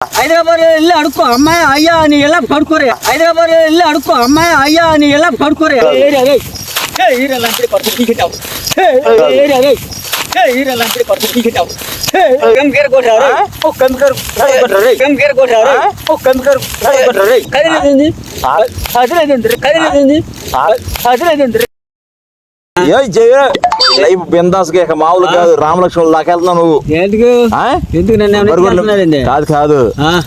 హైదరాబాద్ వెళ్ళి అడుక్కో అమ్మాయి అయ్యా అని ఎలా పడుకోరే. హైదరాబాద్ వెళ్ళి అడుక్కో అమ్మాయి అయ్యా అని ఎలా పడుకోరే. లైఫ్ బిందాస్ మామూలు కాదు. రామలక్ష్మణులు దాకా వెళ్తున్నావు నువ్వు. కాదు కాదు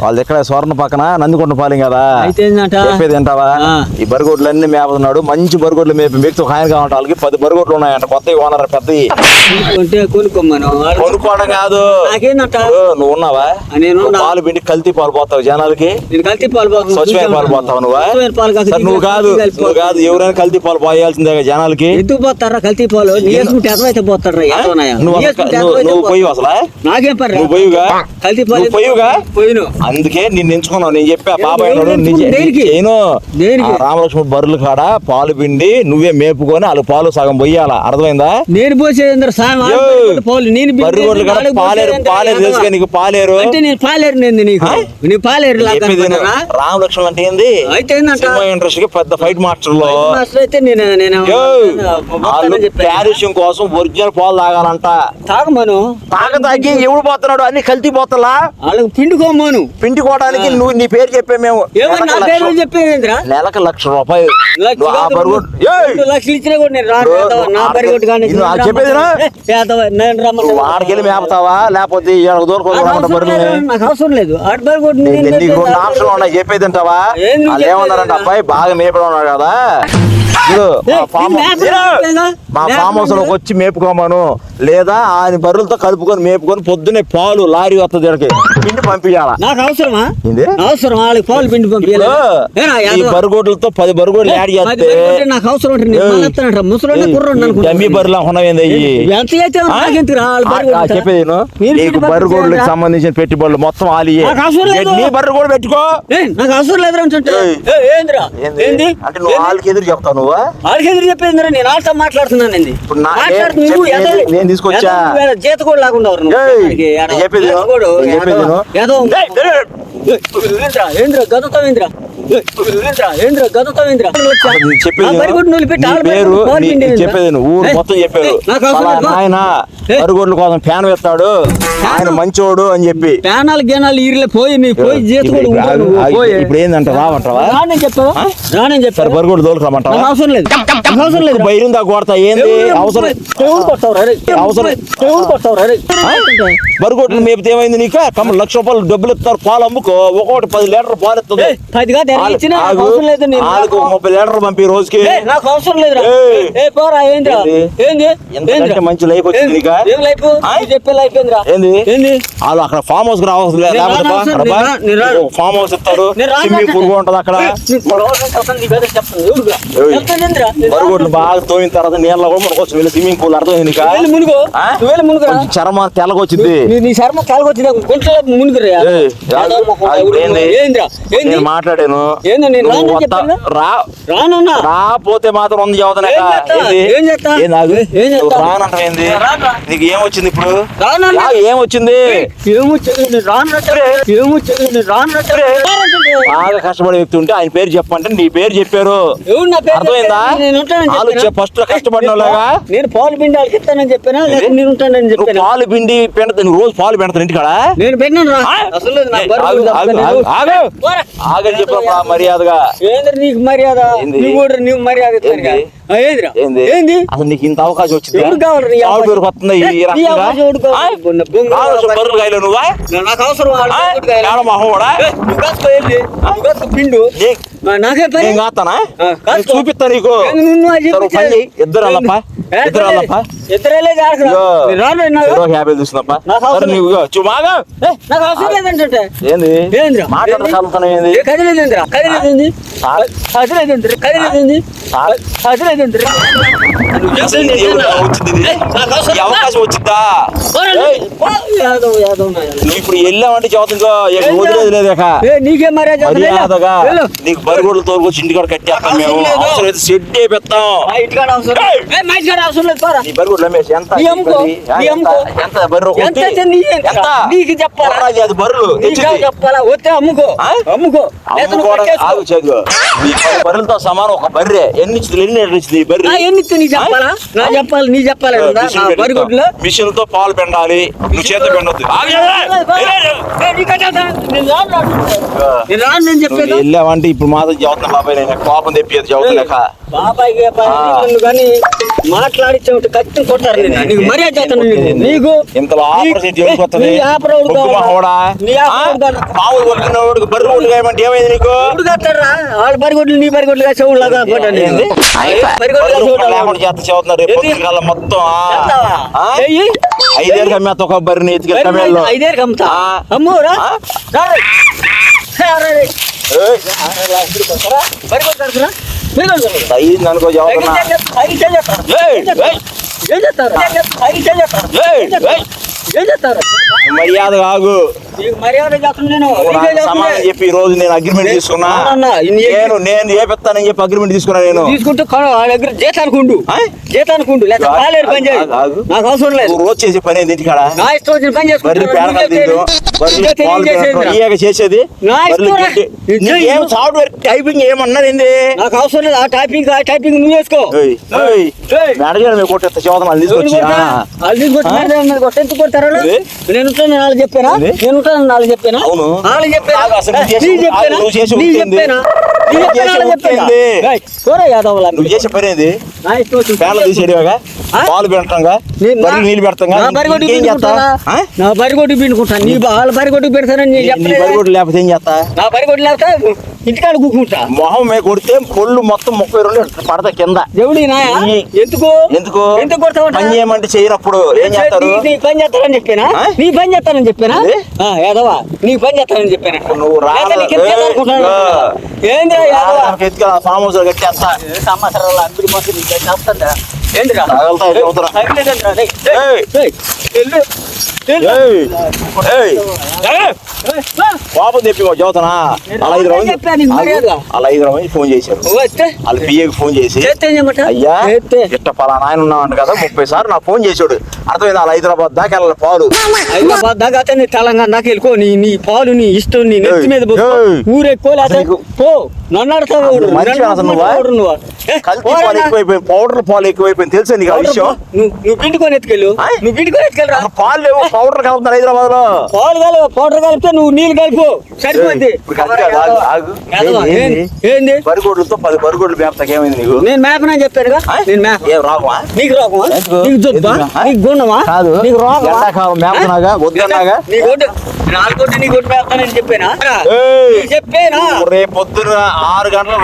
వాళ్ళు ఎక్కడ స్వర్ణ పక్కన నందికొండ పాలెం కదా. చెప్పేది ఏంటావా? ఈ బరిగొడ్లు అన్ని మేపుతున్నాడు. మంచి బరిగొడ్లు మేపుతూ ఆయన కావాలి. వాళ్ళకి 10 బరిగొడ్లు ఉన్నాయంట. కొత్తవి ఓనర్ పెద్దవి కొనుక్కోవడం కాదు. నువ్వు ఉన్నావా? పాలు పిండి కల్తీ పాలు పోతావు జనాలకి. స్వచ్ఛమైన పాలు పోతావు నువ్వు కాదు. నువ్వు కాదు ఎవరైనా కల్తీ పాలు పోయాల్సిందే జనాలకి. కల్తీ పాలు నువ్వు పోయి అసలు నువ్వు పోయిగా కల్తీ పాలు పోయిను. అందుకే నిన్ను ఎంచుకున్నావు. నేను చెప్పా బాబాయ్ రామలక్ష్మణ్ బర్రెలు కాడ పాలు పిండి నువ్వే మేపుకొని వాళ్ళు పాలు సగం పోయాలా. అర్థమైందా? నేను పోసేది పాలేరు తెలుసుగా నీకు. పాలేరు అంటే నేను పాలేరు నీ పాలేరు రామలక్ష్మణ్ అంటే ఏంది? ఇండస్ట్రీకి పెద్ద ఫైట్ మాస్టర్ లో అయితే క్యాల్షియం కోసం ఒరిజినల్ పాలు తాగాలంట. తాగమను. తాగి ఎవడు పోతున్నాడు? అన్ని కల్తీ పోతలా. వాళ్ళకి పిండుకోమను. పిండుకోవడానికి నువ్వు నీ పేరు చెప్పే. మేము చెప్పేంద్రా నెలకు ₹1,00,000 లక్షలు ఇచ్చినా కూడా నేను నా బరిగొట్టు కానీ వాడికెళ్ళి మేపుతావా లేకపోతే నాకు అవసరం లేదు. నీకు ఆప్షన్ ఉన్నాయి. చెప్పేది తింటావా? వాళ్ళు ఏమన్నారంటే అబ్బాయి బాగా మేపడం ఉన్నాడు కదా. మా ఫామ్ హౌస్ లోకి వచ్చి మేపుకోమను. లేదా ఆయన బర్రెలతో కలుపుకొని మేపుకొని పొద్దున్నే పాలు లారీ వస్తుంది. పిండి పంపించాలా. నాకు అవసరమా? అవసరం వాళ్ళకి పాలు పిండి పంపించాలి. ఈ బరుగోడ్లతో 10 బరుగోడ్లు యాడ్ చేస్తే నాకు అవసరం. ముసలి డమ్మీ బర్రెలు ఉన్నవేంది? చెప్పేది నీకు బరుగోడ్లకు సంబంధించిన పెట్టుబడులు మొత్తం ఆలియే. నీ బర్రె కూడా పెట్టుకో. నాకు అవసరం లేదు అంటే నువ్వు వాళ్ళకి ఎదురు చెప్తావు. నువ్వు వాళ్ళకి ఎదురు చెప్పేది నేను వాళ్ళతో మాట్లాడుతున్నాను. నేను తీసుకొచ్చా జీత కూడా లేకుండా చెప్పేది చెప్పేది ఊరు మొత్తం చెప్పారు. ఆయన బరుగోడ్ల కోసం ఫ్యాన్ వేస్తాడు ఆయన మంచోడు అని చెప్పి ఫ్యానాలు గేనాలు ఈరిలే పోయి జీత ఇప్పుడు ఏందంట రావంటావా? రానని చెప్పారు. బరుగోడ్లు తోలుకురామంటావా? అవసరం లేదు. అవసరం లేదు. బయలుందా కొడతా ఏంది అవసరం? బరుగొడ్లు మేపితే ఏమైంది నీకు? ₹1,00,000 డబ్బులు ఇస్తారు. పాలు అమ్ముకో. ఒక్కొక్కటి 10 లీటర్లు పాలు ఇస్తుంది. 30 లీటర్లు పంపి రోజుకి. నాకు అవసరం లేదు. మంచి లైఫ్ వచ్చింది నీకు. చెప్పే లైఫ్ ఏంది? వాళ్ళు అక్కడ ఫామ్ హౌస్ రావాల్సింది. ఫామ్ హౌస్ ఇస్తారు. స్విమ్మింగ్ పూల్ ఉంటది అక్కడ. బరుగొడ్లు బాగా తోమిన తర్వాత నీళ్ళ కూడా మనకు వెళ్ళి స్విమ్మింగ్ పూల్. అర్థమైంది నీకు? చర్మం తెల్లగొచ్చింది. నీ చర్మం తెల్లగొచ్చింది. మాట్లాడాను. రాపోతే మాత్రం ఉంది చదువుతాను. రానంటే నీకు ఏమొచ్చింది ఇప్పుడు? ఏమొచ్చింది? బాగా కష్టపడే వ్యక్తి ఉంటే ఆయన పేరు చెప్పంటే నీ పేరు చెప్పారు. అర్థమైందా? ఫస్ట్ కష్టపడినలాగా నేను పాలు పిండి వాళ్ళకి ఇస్తానని చెప్పాను. నేను ఉంటానని చెప్పాను. పాలు పిండి పెడతాను. రోజు పాలు పెడతాను ఇంటికాడ. నేను పెట్టినాను. ఆగని చెప్పిన మర్యాదగా. నీకు మర్యాద నువ్వు మర్యాద ఏంది? అసలు నీకు ఇంత అవకాశం వచ్చింది? వస్తుంది. పిండు నాకే చూపిస్తా నీకు. ఇద్దరు అల్లప్ప ఇద్దరేలే 50 చూసినప్ప. ఏంది మాట్లాడుతున్నా? ఏంది అవకాశం వచ్చిందా? నువ్వు ఇప్పుడు వెళ్ళామంటే చదువుతుందో వదిలేదు లేదు. నీకే మర్యాదగా నీకు బరిగొడ్లు తోలుకొచ్చి ఇంటికాడ కట్టేస్తాం మేము. అవసరం అయితే షెడ్ వేపిస్తాం. ఇంటికాడ అవసరం మా ఇంటికాడ అవసరం లేదు పోరా. ఈ బరిగొడ్లు అమ్మేసి ఎంత నీ అమ్ముకో, నీ అమ్ముకో. ఎంత బర్రె ఒకటి? ఎంత అయితే ఎంత? నీకు చెప్పాలా? అది బర్రెలు తెచ్చింది. చెప్పాలా? వస్తే అమ్ముకో, అమ్ముకో. లేదా నువ్వు అమ్ముకోవడం కట్టేసుకో. ఆగు చదువు. ఈ 10 బర్రెలతో సమానం ఒక బర్రె. ఎన్ని ఇచ్చింది? ఎన్ని లీటర్లు ఇచ్చింది ఈ బర్రె? నా ఎన్ని ఇస్తే నీకు చెప్పాలా? నా చెప్పాలి, నీ చెప్పాలి కదా. నా బరిగొడ్లు మిషన్ తో పాలు పెండాలి. నువ్వు చేత పెండొద్దు. నేను చెప్పేది వెళ్ళావంటే ఇప్పుడు మాత్రం చదువుతున్నా బాబాయ్. నేను కోపం తెప్పేది చదువుతున్నాక బాబాయ్ కానీ మాట్లాడించే కత్తి కొట్టారు నిన్ను. నీకు మర్యాద చేస్తాను నీకు. ఇంతలో ఆపరేషన్ వెళ్ళిపోతుంది. నీ ఆపరేషన్ నీ మామూలు కొడుకున్నవాడికి బర్రె కొట్టు కాయమంటే ఏమైంది నీకు? కట్టారా వాళ్ళ బరిగొడ్లు నీ బరిగొడ్లుగా చెవులు లాగా లేకుండా చేత చదువుతున్నారు. రేపు పొద్దున్న కల్లా మొత్తం 5 ఏళ్ళకి అమ్మేస్తా ఒక బర్రెని ఎత్తుకెళ్ళి తమిళలో. 5 ఏళ్ళకి అమ్ముతా. అమ్మురా అయ్యింది అనుకో చదువుతున్నా. ఏం చేస్తారు? మర్యాద కాగు. మర్యాద చేస్తున్నాను. సమానం చెప్పి ఈ రోజు నేను అగ్రిమెంట్ తీసుకున్నా. నేను చేపిస్తానని చెప్పి అగ్రిమెంట్ తీసుకున్నా. నేను తీసుకుంటే వాళ్ళ దగ్గర జీతానుకుండు లేదా పాలేరు పని చేయాలి. నాకు అవసరం లేదు. రోజు చేసే పని ఏంది ఇంటికాడ? నా ఇష్టం వచ్చిన పని బర్రె పేడకలు తింటూ చేసేది సాఫ్ట్వేర్ టైపింగ్ ఏమన్నారు ఏంది? నాకు అవసరం లేదు. ఆ టైపింగ్ నువ్వు వేసుకో. మేనేజర్ కొట్టేస్తా చదువుతాం వాళ్ళు తీసుకొచ్చి. ఎంత కొడతారు? నేను నాలుగు చెప్పానా? నేను నాలుగు చెప్పానా? అవును. నాలుగు చెప్పానా? నువ్వు చేసి నువ్వు చేసే పని ఏంది? పేర్లు తీసేడిగా పాలు పెడతాంగా నీళ్ళు పెడతాంగా. నా బరిగొడ్డు పిండుకుంటాను. నీ వాళ్ళ బరిగొడ్డు పెడతానని బరిగొడ్డు లేకపోతే ఏం చేస్తా? నా బరిగొడ్డు లేకపోతే ఇంటికాడ కూకుంటా. మొహం మీద కొడితే పొల్లు మొత్తం 32 పడతా కింద. దేవుడి నాయ ఎందుకు ఎందుకు ఎందుకు కొడతావు? పని చేయమంటే చేయనప్పుడు ఏం చేస్తారు? నీ పని చేస్తానని చెప్పానా? నీ పని చేస్తానని చెప్పానా? యాదవా నీ పని చేస్తానని చెప్పానా? నువ్వు ఏంద్రా యాదవా ఫామ్ హౌస్ కట్టేస్తా. సంవత్సరాలు అందరి మాత్రం నీకు చేస్తుందా? ఏంద్రా పాపం తెప్పి చదువుతానా? అలా 5 రౌండ్ ఫోన్ చేశారు. వాళ్ళ పిఏకి ఫోన్ చేసి అయ్యా ఇట్ట పలానా ఆయన ఉన్నామంట కదా 30 సార్లు నాకు ఫోన్ చేశాడు. అర్థమైంది? వాళ్ళ హైదరాబాద్ దాకా వెళ్ళాలి పాలు. హైదరాబాద్ దాకా నీ తెలంగాణ దాకా వెళ్ళుకో. నీ పాలు నీ ఇష్టం. నీ నెత్తి మీద ఊరెక్కో పో. నన్ను అడతావు. కల్తీ పాలు ఎక్కువైపోయింది. పౌడర్ పాలు ఎక్కువైపోయింది. తెలుసా నీకు ఆ విషయం? నువ్వు పిండుకొని ఎత్తుకెళ్ళు. నువ్వు పిండుకొని ఎత్తుకెళ్ళరా. పాలు లేవు. పౌడర్ కలుపుతున్నారు హైదరాబాద్ లో. పాలు కలుపు పౌడర్ కలిపితే నువ్వు నీళ్ళు కలుపు సరిపోద్ది. ఏంది బరిగొడ్లతో 10 బరిగొడ్లు మేపతాకి ఏమైంది నీకు? నేను మేపనా చెప్పానుగా. నేను మేప రావా? నీకు రోగమా? నీకు జబ్బా? నీకు గుణమా? నీకు రోగమా? మేపనాగా వద్దన్నాగా నీ గొడ్డు నాలుగొడ్డు నీ గొడ్డు మేపుతానని చెప్పానా? చెప్పానా? రేపు పొద్దున 6 గంటలు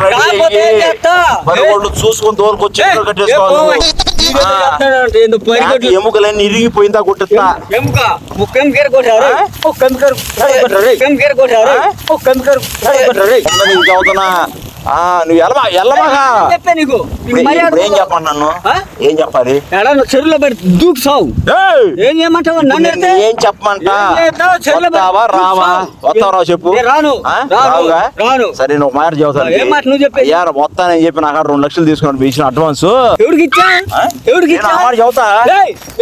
బరిగొడ్లు చూసుకొని తోలుకొచ్చి కట్టేసుకోవాలి. ఎముకలన్నీ ఇరిగిపోయిందా కొట్టేస్తా. చదువుతున్నా నువ్వు ఎల్లమాగా ఏం చెప్పండి? నన్ను ఏం చెప్పాలి? చెరువులో పెట్టి దూకు సావు. ఏం చేయమంటావు? నన్ను ఏం చెప్పమంటా? రావా? వస్తావా చెప్పు. రావుగా సరే నువ్వు మాట చదువుతాను. వస్తానని చెప్పి నాకు 2 లక్షలు తీసుకున్నాను ఇచ్చిన అడ్వాన్స్. ఎవరికి ఇచ్చా? ఎవరికి చదువుతా.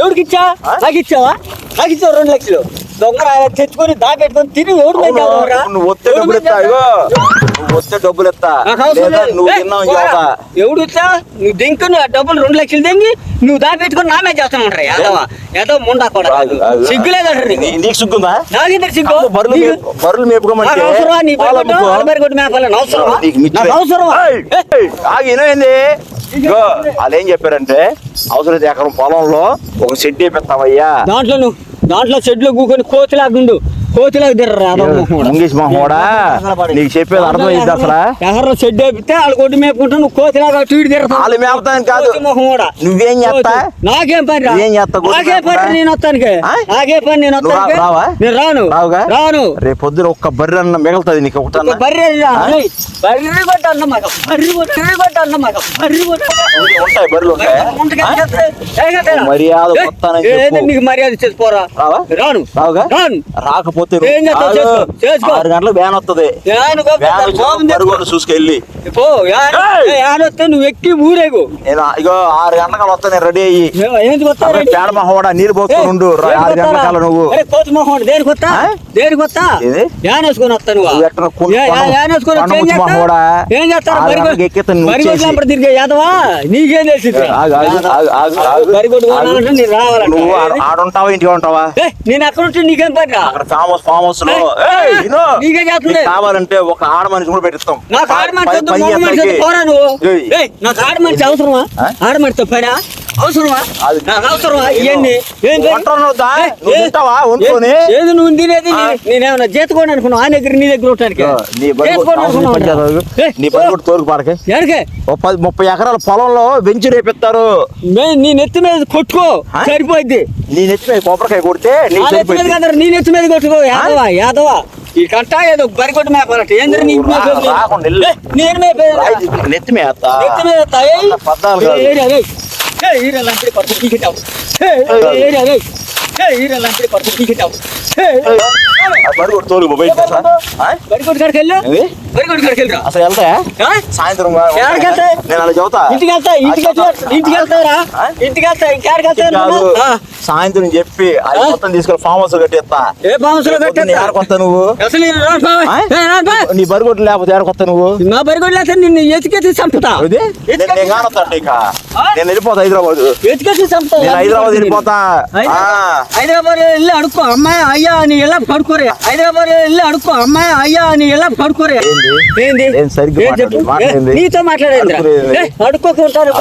ఎవరికి ఇచ్చా? నాకు ఇచ్చావా? నాకు ఇచ్చావు 2 లక్షలు. దొంగ తెచ్చుకొని దాపెట్టుకొని తిని ఎవడు నువ్వు వస్తే డబ్బులు ఇస్తా. నువ్వు వస్తే డబ్బులు ఇస్తా. నువ్వు తిన్నావు చదువుతా. ఎవడు ఇస్తా? నువ్వు దింకు డబ్బులు 2 లక్షలు దింగి నువ్వు దాపెట్టుకొని నామే చేస్తానంటారా? ఏదో ముండా కూడా సిగ్గులేదంటారు. నీకు సిగ్గుందా? నాకెందుకు సిగ్గు? బర్రెలు మేపుకోమంటే అవసరమా? నీ బరిగొడ్డు మేపాలని అవసరమా? అవసరమా? ఏమైంది? వాళ్ళు ఏం చెప్పారంటే అవసరం ఎకరం పొలంలో ఒక షెడ్ వేపిస్తావయ్యా. దాంట్లో షెడ్లో కూకొని కోతిలాగుండు. కోతిలాగా తిర్రా నీకు చెప్పేది అర్థమైంది. అసలు ఎకర్లో షెడ్ వేపితే వాళ్ళు కొట్టు మేపుకుంటా. నువ్వు కోతిలాగా చూడు తిరగతా. వాళ్ళు మేపుతాను కాదు. నువ్వేం చేస్తా? నాకేం పని? ఏం చేస్తా? నాకే పని నేను వస్తానికి. నాకే పని నేను వస్తానికి. నేను రాను. రాను. రేపు పొద్దున ఒక్క బర్రె అన్న మిగులుతుంది నీకు. ఒకటి బర్రె బర్రె కొట్ట అన్న మాకు. బర్రె కొట్ట అన్న మాకు. ఉంటాయి బర్రెలు ఉంటాయి. మర్యాద నీకు మర్యాద ఇచ్చేసి పోరా. రావా? రాను. రాకపోతే అయిపోతే ఏం చేస్తావు? చేసుకో. 6 గంటలకు వ్యాన్ వస్తుంది. బరిగొడ్డు చూసుకెళ్ళి వస్తే నువ్వు ఎక్కి ఊరేగు. నేను ఇగో 6 గంటలకు వస్తా, నేను రెడీ అయ్యి ఏంటి వస్తా? పేడ మహోడా నీళ్ళు పోసుకొని ఉండు. 6 గంటల కాలం నువ్వు కోతి మొహం దేనికి వస్తా? దేనికి వస్తా? యాన్ వేసుకొని వస్తా. నువ్వు యాన్ వేసుకొని ఏం చేస్తారు? బరిగొడ్లు తిరిగే యాదవా నీకేం తెలిసింది? బరిగొడ్డు కొనాలంటే నేను రావాలంటే నువ్వు ఆడుంటావా ఇంటికి ఉంటావా? నేను అక్కడ ఉంటే నీకేం పని రా? అక్కడ ఫామ్ హౌస్ లో నీకే చేస్తుంది. కావాలంటే ఒక ఆడ మనిషి కూడా పెట్టిస్తాం. నాకు ఆడ మనిషి పోరా నువ్వు. నాకు ఆడ మనిషి అవసరమా? ఆడ మనిషితో పడా అవసరమా? నాకు అవసరమా? ఇవన్నీ ఏది నువ్వు తినేది? నేనేమన్నా చేతుకోండి అనుకున్నావు ఆ దగ్గర నీ దగ్గర ఉండటానికి? నీ పని తోలుకు పాడకే. ఎక్కడికే? 30 ఎకరాల పొలంలో వెంచు రేపిస్తారు. నీ నెత్తి మీద కొట్టుకో సరిపోద్ది. నీ నెత్తి మీద కొబ్బరికాయ కొడితే నీ నెత్తి మీద కొట్టుకో. యాదవా యాదవా ఈ కంట ఏదో బరిగొడ్డు మేపాలంటే ఏంద్ర నేను నెత్తి మీద తోలుకు బరిగొడ్డు కాడికి వెళ్ళు. బరిగొడ్డు కాడికి వెళ్ళరా? అసలు వెళ్తా సాయంత్రం నేను అలా చదువుతా. ఇంటికి వెళ్తారా? ఇంటికి వెళ్తా. ఇంకెక్కడికి వెళ్తా? సాయంత్రం చెప్పి అది మొత్తం తీసుకెళ్ళి ఫామ్ హౌస్ కట్టేస్తా. ఏ ఫామ్ హౌస్ లో కట్టేస్తా? ఏడకొస్తా నువ్వు? అసలు నీ బరిగొడ్డు లేకపోతే ఏడకొస్తా నువ్వు? నా బరిగొడ్డు లేకపోతే నిన్ను ఎతికెత్తి చంపుతా. నేను కానొస్తా. నేను వెళ్ళిపోతా హైదరాబాద్. ఎతికెత్తి చంపుతా. నేను హైదరాబాద్ వెళ్ళిపోతా. హైదరాబాద్ వెళ్ళి అడుక్కో అమ్మాయి అయ్యా అని ఎలా పడుకోరే. హైదరాబాద్ వెళ్ళి అడుక్కో అమ్మాయి అయ్యా అని ఎలా పడుకోరే. నీతో మాట్లాడేంద్రా? అడుక్కోకుంటారు.